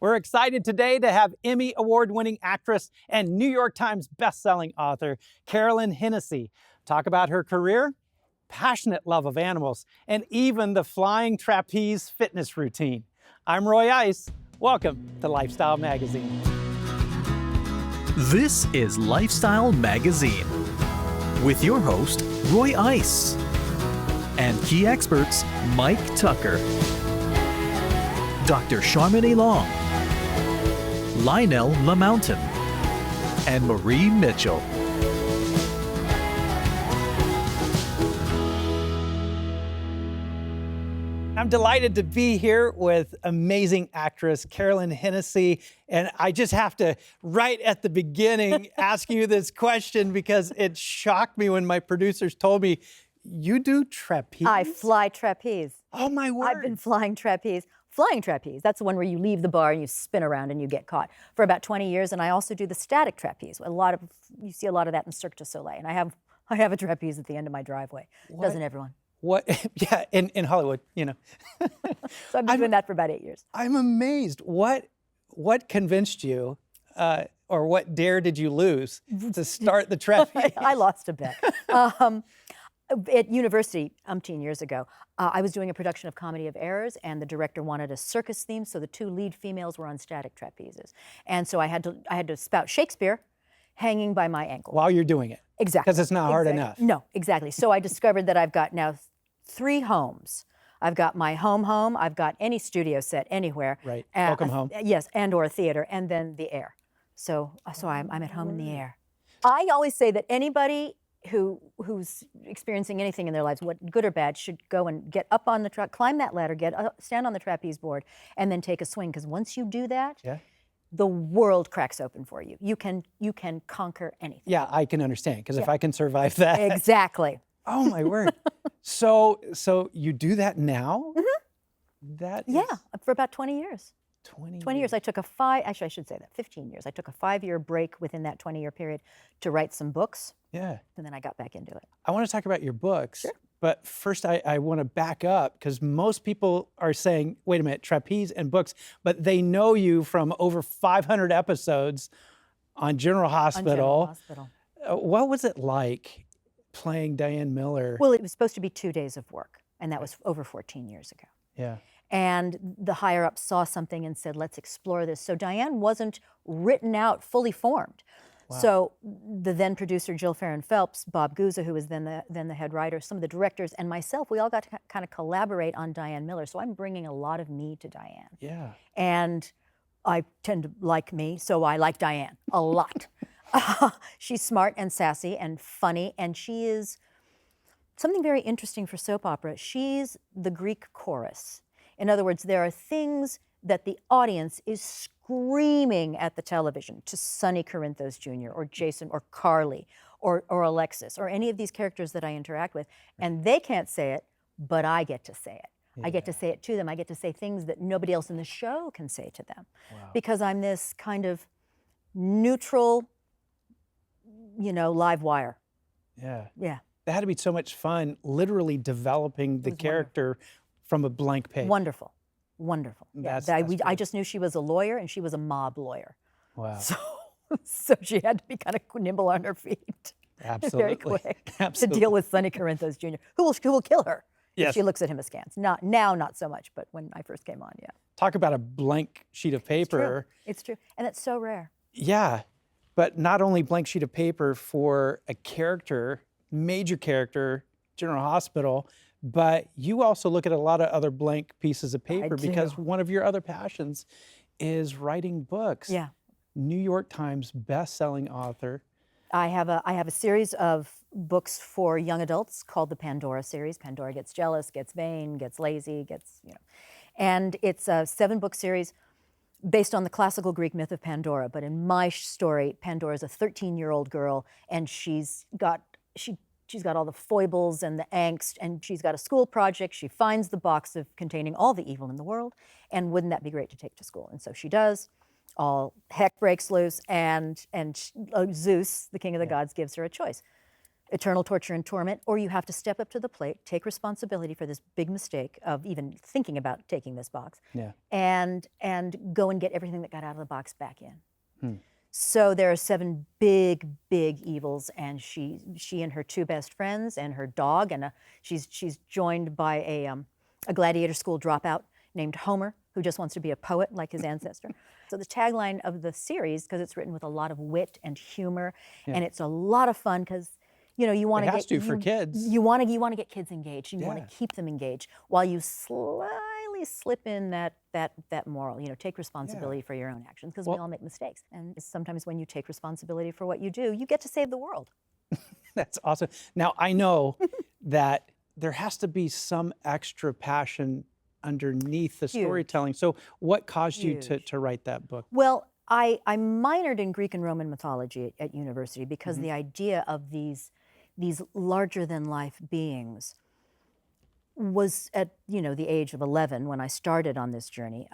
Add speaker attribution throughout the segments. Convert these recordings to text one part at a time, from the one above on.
Speaker 1: We're excited today to have Emmy award-winning actress and New York Times bestselling author Carolyn Hennesy talk about her career, passionate love of animals, and even the flying trapeze fitness routine. I'm Roy Ice. Welcome to Lifestyle Magazine.
Speaker 2: This is Lifestyle Magazine with your host, Roy Ice, and key experts Mike Tucker, Dr. Charmaine Long, Lionel LaMountain, and Marie Mitchell.
Speaker 1: I'm delighted to be here with amazing actress Carolyn Hennesy, and I just have to, right at the beginning, ask you this question because it shocked me when my producers told me, you do trapeze?
Speaker 3: I fly trapeze.
Speaker 1: Oh my word.
Speaker 3: I've been flying trapeze. Flying trapeze, that's the one where you leave the bar and you spin around and you get caught for about 20 years. And I also do the static trapeze. You see a lot of that in Cirque du Soleil. And I have a trapeze at the end of my driveway.
Speaker 1: What?
Speaker 3: Doesn't everyone?
Speaker 1: What? Yeah, in Hollywood, you know.
Speaker 3: So I've been doing that for about 8 years.
Speaker 1: I'm amazed. What convinced you, or what dare did you lose to start the trapeze?
Speaker 3: I lost a bet. At university, umpteen years ago, I was doing a production of Comedy of Errors, and the director wanted a circus theme, so the two lead females were on static trapezes. And so I had to spout Shakespeare hanging by my ankle.
Speaker 1: While you're doing it.
Speaker 3: Exactly.
Speaker 1: Because it's not hard enough.
Speaker 3: No, exactly. So I discovered that I've got now 3 homes. I've got my home, I've got any studio set anywhere.
Speaker 1: Right, welcome home.
Speaker 3: Yes, and or a theater, and then the air. So I'm at home in the air. I always say that anybody who's experiencing anything in their lives, what good or bad, should go and get up on the climb that ladder, stand on the trapeze board, and then take a swing. Because once you do that, the world cracks open for you. You can conquer anything.
Speaker 1: Yeah, I can understand, because if I can survive that.
Speaker 3: Exactly.
Speaker 1: Oh my word. So you do that now?
Speaker 3: Mm-hmm.
Speaker 1: That is
Speaker 3: For about 20 years.
Speaker 1: 20
Speaker 3: years. I took I should say that, 15 years. I took a 5-year break within that 20-year period to write some books.
Speaker 1: Yeah.
Speaker 3: And then I got back into it.
Speaker 1: I want to talk about your books.
Speaker 3: Sure.
Speaker 1: But first I want to back up, because most people are saying, wait a minute, trapeze and books, but they know you from over 500 episodes on General Hospital. What was it like playing Diane Miller?
Speaker 3: Well, it was supposed to be 2 days of work, and that was over 14 years ago.
Speaker 1: Yeah.
Speaker 3: And the higher-ups saw something and said, let's explore this. So Diane wasn't written out, fully formed. Wow. So the then producer, Jill Farron Phelps, Bob Guza, who was then the head writer, some of the directors, and myself, we all got to kind of collaborate on Diane Miller. So I'm bringing a lot of me to Diane.
Speaker 1: Yeah.
Speaker 3: And I tend to like me, so I like Diane a lot. She's smart and sassy and funny, and she is something very interesting for soap opera. She's the Greek chorus. In other words, there are things that the audience is screaming at the television to Sonny Corinthos Jr. or Jason or Carly or Alexis or any of these characters that I interact with, and they can't say it, but I get to say it. Yeah. I get to say it to them. I get to say things that nobody else in the show can say to them. Wow. Because I'm this kind of neutral, live wire.
Speaker 1: Yeah.
Speaker 3: Yeah.
Speaker 1: That had to be so much fun, literally developing the character from a blank page.
Speaker 3: Wonderful. Wonderful.
Speaker 1: That's
Speaker 3: I just knew she was a lawyer, and she was a mob lawyer.
Speaker 1: Wow.
Speaker 3: So she had to be kind of nimble on her feet.
Speaker 1: Absolutely.
Speaker 3: Very quick.
Speaker 1: Absolutely.
Speaker 3: To deal with Sonny Corinthos Jr., who will kill her
Speaker 1: if
Speaker 3: she looks at him askance. Not so much, but when I first came on, yeah.
Speaker 1: Talk about a blank sheet of paper.
Speaker 3: It's true. And it's so rare.
Speaker 1: Yeah. But not only blank sheet of paper for a character, major character, General Hospital, but you also look at a lot of other blank pieces of paper, because one of your other passions is writing books.
Speaker 3: Yeah.
Speaker 1: New York Times best-selling author.
Speaker 3: I have a series of books for young adults called the Pandora series. Pandora gets jealous, gets vain, gets lazy, and it's a 7-book series based on the classical Greek myth of Pandora. But in my story, Pandora is a 13-year-old girl, and she's got all the foibles and the angst, and she's got a school project. She finds the box containing all the evil in the world, and wouldn't that be great to take to school? And so she does. All heck breaks loose, and Zeus, the king of the gods, gives her a choice. eternal torture and torment, or you have to step up to the plate, take responsibility for this big mistake of even thinking about taking this box,
Speaker 1: Yeah.
Speaker 3: and go and get everything that got out of the box back in.
Speaker 1: Hmm.
Speaker 3: So there are 7 big, big evils, and she and her 2 best friends and her dog, and she's joined by a gladiator school dropout named Homer, who just wants to be a poet like his ancestor. So the tagline of the series, because it's written with a lot of wit and humor, and it's a lot of fun because you want
Speaker 1: It
Speaker 3: to
Speaker 1: has
Speaker 3: get
Speaker 1: to for kids.
Speaker 3: You want to get kids engaged. And you want
Speaker 1: Yeah.
Speaker 3: to keep them engaged while you slyly slip in that moral. Take responsibility for your own actions because we all make mistakes. And sometimes when you take responsibility for what you do, you get to save the world.
Speaker 1: That's awesome. Now, I know that there has to be some extra passion underneath the storytelling. So what caused you to write that book?
Speaker 3: Well, I minored in Greek and Roman mythology at university because the idea of these larger-than-life beings was at the age of 11 when I started on this journey,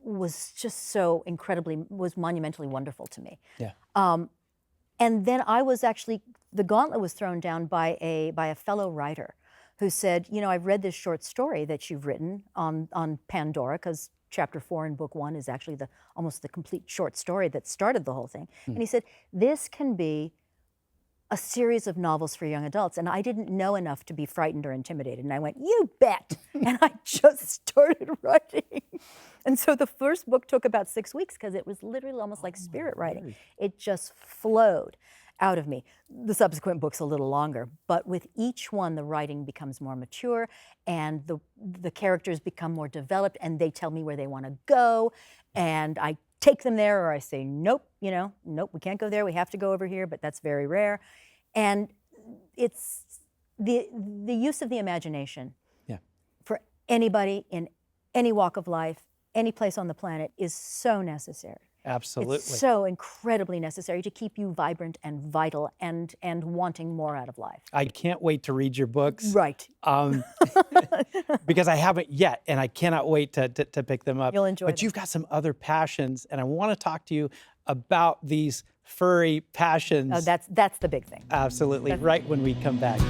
Speaker 3: was just was monumentally wonderful to me.
Speaker 1: Yeah.
Speaker 3: And then I was actually, the gauntlet was thrown down by a fellow writer who said, I've read this short story that you've written on Pandora, because chapter 4 in book 1 is actually almost the complete short story that started the whole thing. And he said, this can be a series of novels for young adults. And I didn't know enough to be frightened or intimidated. And I went, you bet. And I just started writing. And so the first book took about 6 weeks because it was literally almost like spirit writing. It just flowed out of me. The subsequent book's a little longer, but with each one, the writing becomes more mature and the characters become more developed and they tell me where they want to go. And I take them there, or I say, nope, nope, we can't go there, we have to go over here, but that's very rare. And it's the use of the imagination for anybody in any walk of life, any place on the planet is so necessary.
Speaker 1: Absolutely.
Speaker 3: It's so incredibly necessary to keep you vibrant and vital and wanting more out of life.
Speaker 1: I can't wait to read your books.
Speaker 3: Right.
Speaker 1: Because I haven't yet, and I cannot wait to pick them up.
Speaker 3: You'll enjoy
Speaker 1: But
Speaker 3: them.
Speaker 1: you've got some other passions, and I want to talk to you about these furry passions.
Speaker 3: Oh, that's the big thing.
Speaker 1: Absolutely, right when we come back.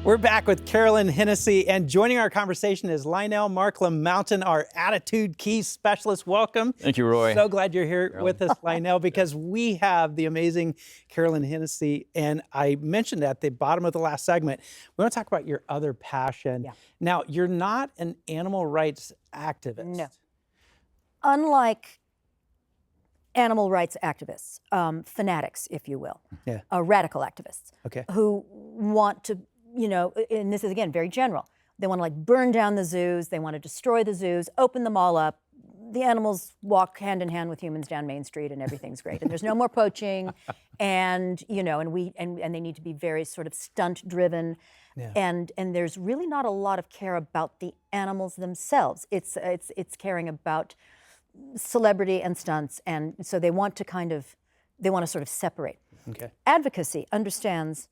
Speaker 1: We're back with Carolyn Hennesy, and joining our conversation is Lionel Marklam Mountain, our Attitude Key Specialist. Welcome.
Speaker 4: Thank you, Roy.
Speaker 1: So glad you're here with us, Lionel, because we have the amazing Carolyn Hennesy, and I mentioned at the bottom of the last segment, we want to talk about your other passion.
Speaker 3: Yeah.
Speaker 1: Now, you're not an animal rights activist.
Speaker 3: No. Unlike animal rights activists, fanatics, if you will, radical activists, who want to, and this is again very general, they want to burn down the zoos, they want to destroy the zoos, open them all up, the animals walk hand in hand with humans down Main Street and everything's great, and there's no more poaching, and and they need to be very sort of stunt driven, and there's really not a lot of care about the animals themselves. It's caring about celebrity and stunts, and so they want to sort of separate.
Speaker 1: Okay.
Speaker 3: Advocacy understands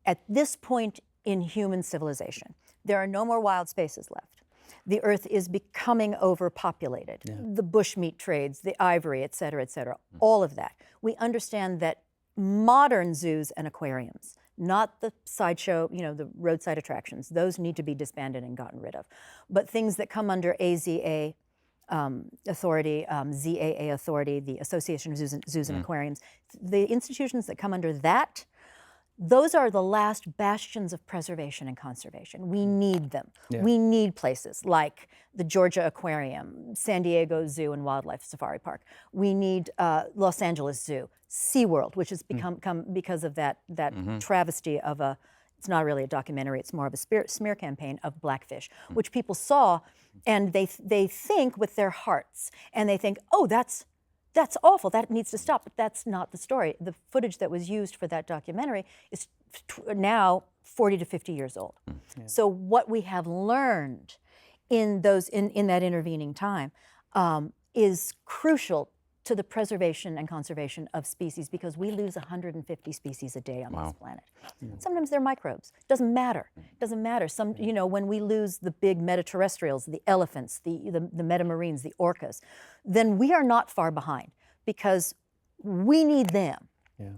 Speaker 3: at this point in human civilization, there are no more wild spaces left. The earth is becoming overpopulated. The bushmeat trades, the ivory, et cetera, all of that. We understand that modern zoos and aquariums, not the sideshow, the roadside attractions, those need to be disbanded and gotten rid of. But things that come under AZA authority, ZAA authority, the Association of Zoos and Aquariums, the institutions that come under that, those are the last bastions of preservation and conservation. We need them. We need places like the Georgia Aquarium, San Diego Zoo and Wildlife Safari Park. We need Los Angeles Zoo, SeaWorld, which has become because of that travesty of it's not really a documentary, it's more of a smear campaign of blackfish, which people saw and they think with their hearts, and they think, oh, that's awful, that needs to stop, but that's not the story. The footage that was used for that documentary is now 40 to 50 years old. So what we have learned in that intervening time is crucial to the preservation and conservation of species, because we lose 150 species a day on this planet. Sometimes they're microbes. Doesn't matter. Doesn't matter. Some, you know, when we lose the big metaterrestrials, the elephants, the metamarines, the orcas, then we are not far behind, because we need them.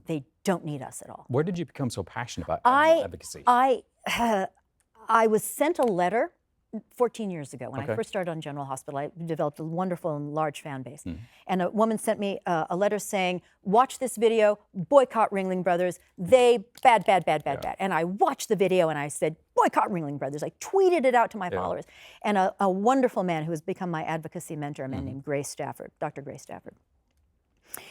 Speaker 3: They don't need us at all.
Speaker 4: Where did you become so passionate about animal advocacy?
Speaker 3: I was sent a letter 14 years ago when I first started on General Hospital. I developed a wonderful and large fan base. And a woman sent me a letter saying, watch this video, boycott Ringling Brothers. They bad. And I watched the video and I said, boycott Ringling Brothers. I tweeted it out to my followers. And a wonderful man who has become my advocacy mentor, a man named Grace Stafford, Dr. Grace Stafford.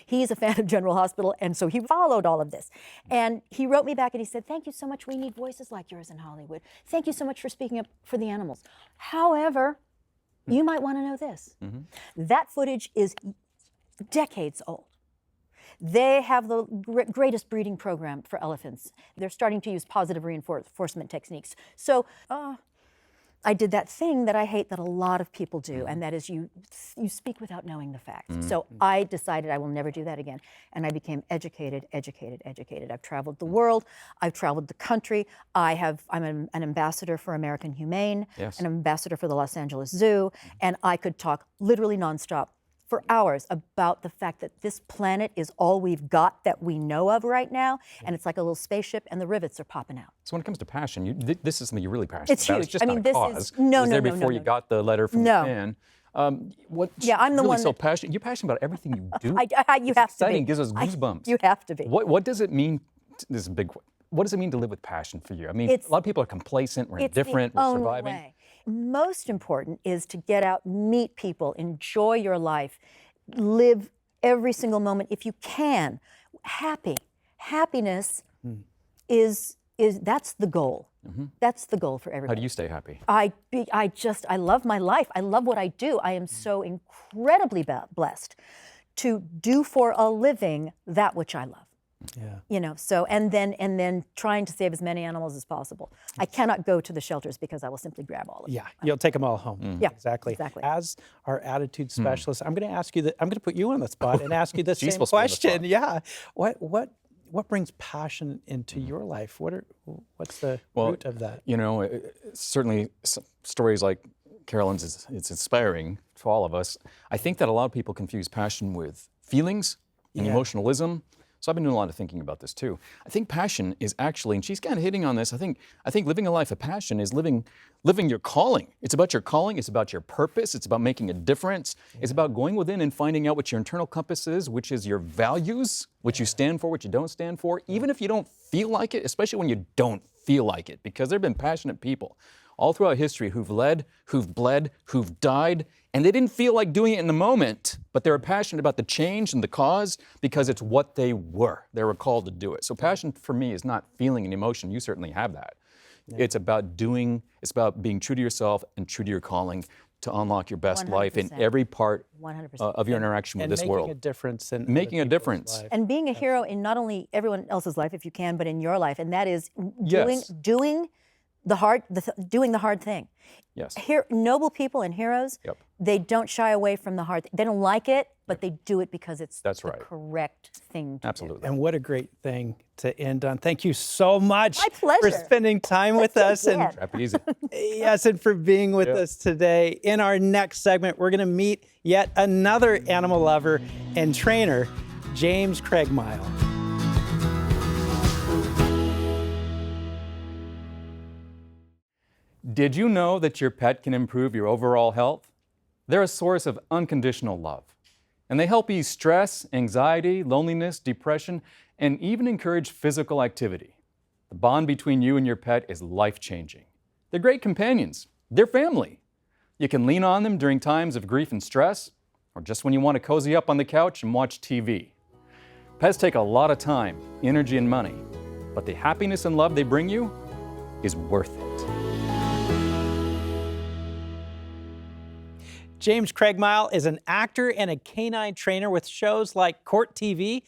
Speaker 3: He's a fan of General Hospital, and so he followed all of this. And he wrote me back and he said, thank you so much. We need voices like yours in Hollywood. Thank you so much for speaking up for the animals. However, you might want to know this. That footage is decades old. They have the greatest breeding program for elephants. They're starting to use positive reinforcement techniques. So I did that thing that I hate that a lot of people do, and that is you speak without knowing the facts. So I decided I will never do that again, and I became educated. I've traveled the world, I've traveled the country. I'm an ambassador for American Humane, an ambassador for the Los Angeles Zoo, and I could talk literally nonstop for hours about the fact that this planet is all we've got that we know of right now, and it's like a little spaceship, and the rivets are popping out.
Speaker 4: So when it comes to passion, this is something you're really passionate
Speaker 3: It's
Speaker 4: about.
Speaker 3: huge.
Speaker 4: It's just
Speaker 3: I mean,
Speaker 4: not a
Speaker 3: this
Speaker 4: cause.
Speaker 3: is no.
Speaker 4: Was there before you got the letter from the fan?
Speaker 3: I'm the
Speaker 4: really
Speaker 3: one
Speaker 4: so passionate. You're passionate about everything you do.
Speaker 3: You have to be.
Speaker 4: Exciting. Gives us goosebumps.
Speaker 3: You have to be.
Speaker 4: What does it mean? This is a big. What does it mean to live with passion for you? I mean, a lot of people are complacent. We're indifferent. We're surviving.
Speaker 3: Way. Most important is to get out, meet people, enjoy your life, live every single moment if you can. Happiness is that's the goal. That's the goal for everybody.
Speaker 4: How do you stay happy?
Speaker 3: I love my life. I love what I do. I am so incredibly blessed to do for a living that which I love. You know, so and then trying to save as many animals as possible. I cannot go to the shelters because I will simply grab all of them.
Speaker 1: You'll take them all home. Exactly. As our attitude specialist, I'm going to ask you that. I'm going to put you on the spot and ask you the same question. What brings passion into your life? What's the root of that?
Speaker 4: You know, certainly stories like Carolyn's, it's inspiring to all of us. I think that a lot of people confuse passion with feelings and emotionalism. So I've been doing a lot of thinking about this too. I think passion is actually, and she's kind of hitting on this, I think living a life of passion is living your calling. It's about your calling, it's about your purpose, it's about making a difference. It's about going within and finding out what your internal compass is, which is your values, what you stand for, what you don't stand for, even if you don't feel like it, especially when you don't feel like it, because there have been passionate people all throughout history who've led, who've bled, who've died, and they didn't feel like doing it in the moment, but they were passionate about the change and the cause because it's what they were. They were called to do it. So passion for me is not feeling an emotion. You certainly have that. It's about doing, it's about being true to yourself and true to your calling to unlock your best
Speaker 3: 100%.
Speaker 4: Life in every part
Speaker 3: 100%.
Speaker 4: Of your interaction with this world.
Speaker 1: Making a difference in
Speaker 4: making a difference.
Speaker 1: life.
Speaker 3: And being a hero in not only everyone else's life, if you can, but in your life, and that is doing the hard thing.
Speaker 4: Yes.
Speaker 3: Noble people and heroes, they don't shy away from the hard thing. They don't like it, but they do it because it's the correct thing to do.
Speaker 1: And what a great thing to end on. Thank you so much
Speaker 3: My pleasure.
Speaker 1: for spending time with us. And
Speaker 4: Wrap it easy.
Speaker 1: yes, and for being with us today. In our next segment, we're going to meet yet another animal lover and trainer, James Craigmyle.
Speaker 4: Did you know that your pet can improve your overall health? They're a source of unconditional love, and they help ease stress, anxiety, loneliness, depression, and even encourage physical activity. The bond between you and your pet is life-changing. They're great companions. They're family. You can lean on them during times of grief and stress, or just when you want to cozy up on the couch and watch TV. Pets take a lot of time, energy, and money, but the happiness and love they bring you is worth it.
Speaker 1: James Craigmyle is an actor and a canine trainer with shows like Court TV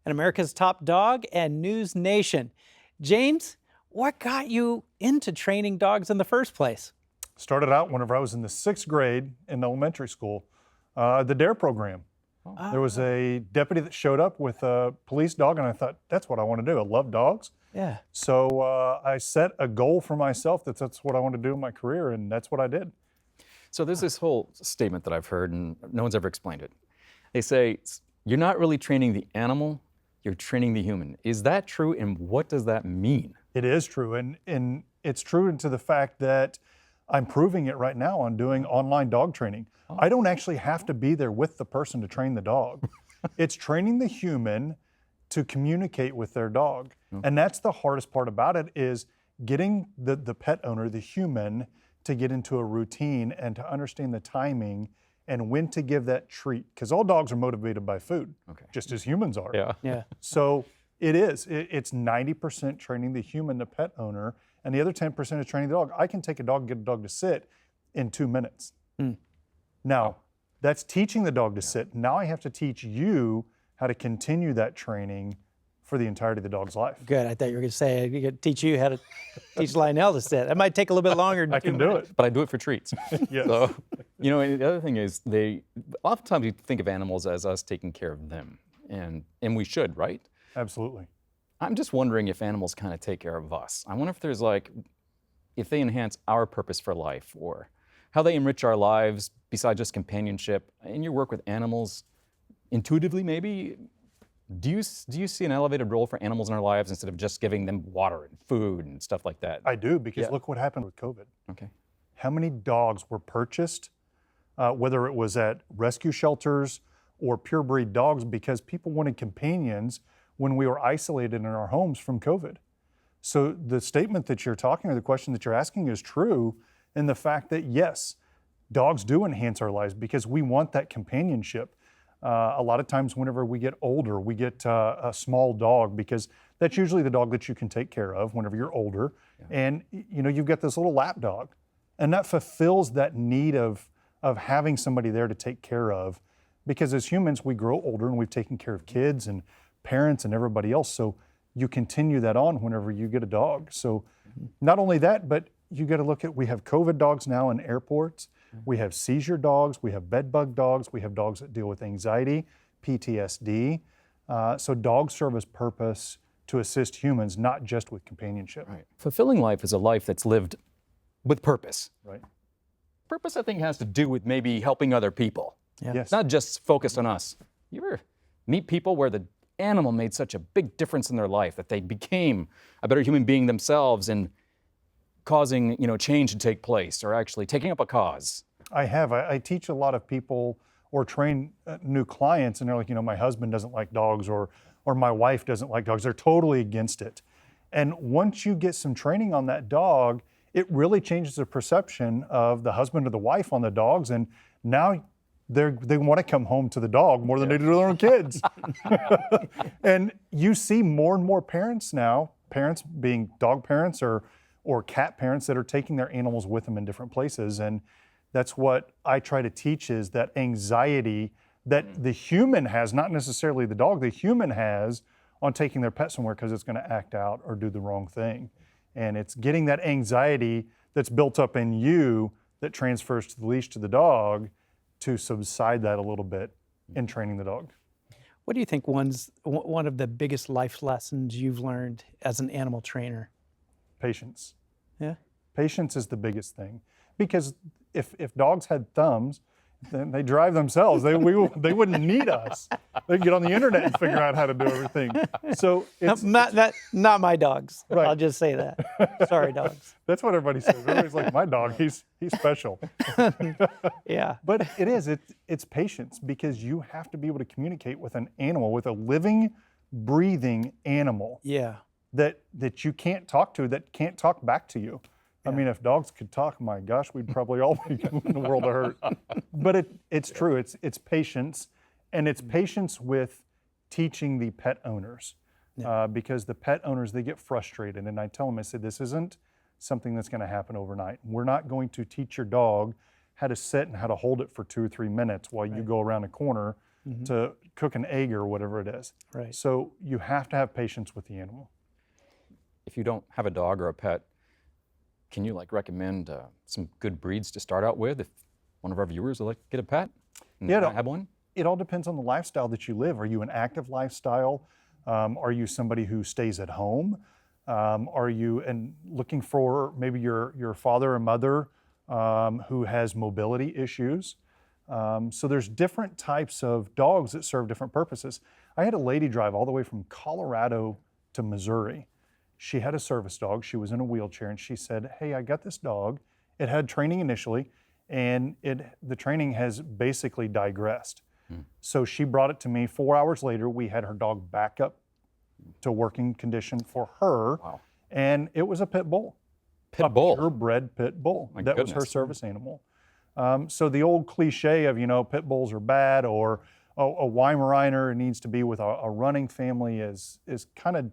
Speaker 1: and America's Top Dog and News Nation. James, what got you into training dogs in the first place?
Speaker 5: Started out whenever I was in the 6th grade in elementary school, the DARE program. There was a deputy that showed up with a police dog, and I thought, that's what I want to do. I love dogs.
Speaker 1: Yeah.
Speaker 5: So I set a goal for myself that's what I want to do in my career, and that's what I did.
Speaker 4: So there's this whole statement that I've heard, and no one's ever explained it. They say, you're not really training the animal, you're training the human. Is that true, and what does that mean?
Speaker 5: It is true, and it's true to the fact that I'm proving it right now on doing online dog training. I don't actually have to be there with the person to train the dog. It's training the human to communicate with their dog. And that's the hardest part about it, is getting the pet owner, the human, to get into a routine and to understand the timing and when to give that treat. Because all dogs are motivated by food, just as humans are.
Speaker 1: Yeah.
Speaker 5: So it's 90% training the human, the pet owner, and the other 10% is training the dog. I can take a dog and get a dog to sit in 2 minutes. Now, that's teaching the dog to sit. Now I have to teach you how to continue that training for the entirety of the dog's life.
Speaker 1: Good. I thought you were going to say you could teach you how to teach Lionel to sit. That might take a little bit longer.
Speaker 5: I can do it.
Speaker 4: But I do it for treats.
Speaker 5: Yes.
Speaker 4: So, and the other thing is, oftentimes you think of animals as us taking care of them, and we should, right?
Speaker 5: Absolutely.
Speaker 4: I'm just wondering if animals kind of take care of us. I wonder if there's if they enhance our purpose for life, or how they enrich our lives besides just companionship. In your work with animals, intuitively maybe, do you see an elevated role for animals in our lives instead of just giving them water and food and stuff like that?
Speaker 5: I do, because look what happened with COVID.
Speaker 4: Okay.
Speaker 5: How many dogs were purchased, whether it was at rescue shelters or pure breed dogs, because people wanted companions when we were isolated in our homes from COVID. So the statement that you're talking, or the question that you're asking, is true in the fact that yes, dogs do enhance our lives because we want that companionship. A lot of times whenever we get older, we get a small dog, because that's usually the dog that you can take care of whenever you're older. And you've got this little lap dog, and that fulfills that need of having somebody there to take care of, because as humans, we grow older and we've taken care of kids and parents and everybody else. So you continue that on whenever you get a dog. So not only that, but you got to look at, we have COVID dogs now in airports. We have seizure dogs, we have bed bug dogs, we have dogs that deal with anxiety, PTSD. So dogs serve as purpose to assist humans, not just with companionship.
Speaker 4: Right. Fulfilling life is a life that's lived with purpose.
Speaker 5: Right.
Speaker 4: Purpose, I think, has to do with maybe helping other people.
Speaker 1: Yeah.
Speaker 5: Yes.
Speaker 4: It's not just focused on us. You ever meet people where the animal made such a big difference in their life that they became a better human being themselves and causing change to take place, or actually taking up a cause?
Speaker 5: I have. I teach a lot of people or train new clients, and they're like, my husband doesn't like dogs, or my wife doesn't like dogs. They're totally against it. And once you get some training on that dog, it really changes the perception of the husband or the wife on the dogs. And now they want to come home to the dog more than they do to their own kids. And you see more and more parents now, parents being dog parents or cat parents, that are taking their animals with them in different places. And that's what I try to teach, is that anxiety that the human has, not necessarily the dog, the human has on taking their pet somewhere because it's going to act out or do the wrong thing. And it's getting that anxiety that's built up in you that transfers to the leash to the dog to subside that a little bit in training the dog.
Speaker 1: What do you think one of the biggest life lessons you've learned as an animal trainer?
Speaker 5: Patience.
Speaker 1: Yeah.
Speaker 5: Patience is the biggest thing, because if dogs had thumbs, then they drive themselves. They wouldn't need us. They get on the internet and figure out how to do everything. So it's
Speaker 1: not my dogs.
Speaker 5: Right.
Speaker 1: I'll just say that. Sorry, dogs.
Speaker 5: That's what everybody says. Everybody's like, my dog, he's special.
Speaker 1: Yeah.
Speaker 5: But it's patience, because you have to be able to communicate with an animal, with a living, breathing animal.
Speaker 1: Yeah.
Speaker 5: That you can't talk to, that can't talk back to you. I mean, if dogs could talk, my gosh, we'd probably all be in the world of hurt. But it's true. It's patience, and it's patience with teaching the pet owners, because the pet owners, they get frustrated. And I tell them, I said, this isn't something that's going to happen overnight. We're not going to teach your dog how to sit and how to hold it for 2 or 3 minutes while you go around a corner to cook an egg or whatever it is.
Speaker 1: Right.
Speaker 5: So you have to have patience with the animal.
Speaker 4: If you don't have a dog or a pet, can you recommend some good breeds to start out with if one of our viewers would like to get a pet and
Speaker 5: Yeah,
Speaker 4: not have one?
Speaker 5: it all depends on the lifestyle that you live. Are you an active lifestyle? Are you somebody who stays at home? Are you looking for maybe your father or mother who has mobility issues? So there's different types of dogs that serve different purposes. I had a lady drive all the way from Colorado to Missouri. She had a service dog. She was in a wheelchair, and she said, "Hey, I got this dog. It had training initially, and the training has basically digressed." So she brought it to me. 4 hours later, we had her dog back up to working condition for her.
Speaker 4: Wow.
Speaker 5: And it was a pit bull.
Speaker 4: Pit bull?
Speaker 5: Purebred pit bull.
Speaker 4: My
Speaker 5: That was her
Speaker 4: goodness.
Speaker 5: service animal. So the old cliche of, pit bulls are bad, or a Weimaraner needs to be with a running family is kind of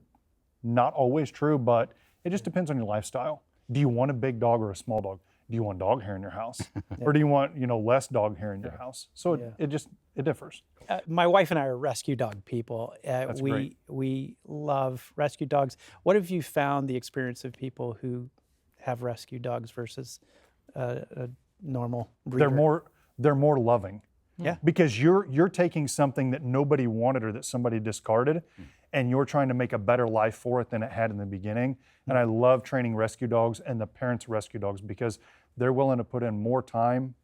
Speaker 5: not always true, but it just depends on your lifestyle. Do you want a big dog or a small dog? Do you want dog hair in your house? Or do you want, less dog hair in your house? So it differs.
Speaker 1: My wife and I are rescue dog people.
Speaker 5: Great.
Speaker 1: We love rescue dogs. What have you found the experience of people who have rescue dogs versus a normal breeder?
Speaker 5: They're more loving.
Speaker 1: Yeah.
Speaker 5: Because you're taking something that nobody wanted or that somebody discarded, and you're trying to make a better life for it than it had in the beginning. And I love training rescue dogs and the parents of rescue dogs because they're willing to put in more time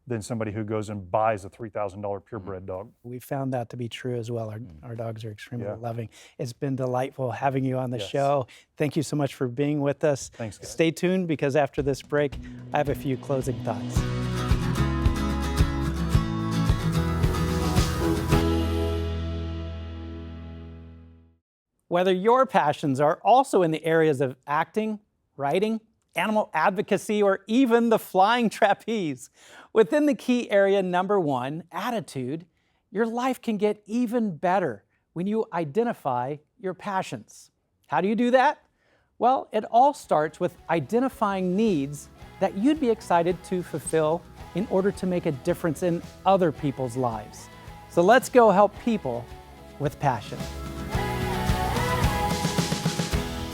Speaker 5: than somebody who goes and buys a $3,000 purebred dog.
Speaker 1: We found that to be true as well. Our dogs are extremely
Speaker 5: Yeah.
Speaker 1: loving. It's been delightful having you on the
Speaker 5: Yes.
Speaker 1: show. Thank you so much for being with us.
Speaker 5: Thanks, guys.
Speaker 1: Stay tuned because after this break, I have a few closing thoughts. Whether your passions are also in the areas of acting, writing, animal advocacy, or even the flying trapeze, within the key area number 1, attitude, your life can get even better when you identify your passions. How do you do that? Well, it all starts with identifying needs that you'd be excited to fulfill in order to make a difference in other people's lives. So let's go help people with passion.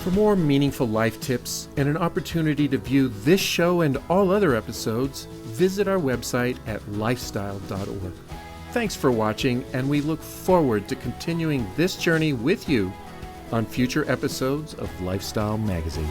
Speaker 6: For more meaningful life tips and an opportunity to view this show and all other episodes, visit our website at lifestyle.org. Thanks for watching, and we look forward to continuing this journey with you on future episodes of Lifestyle Magazine.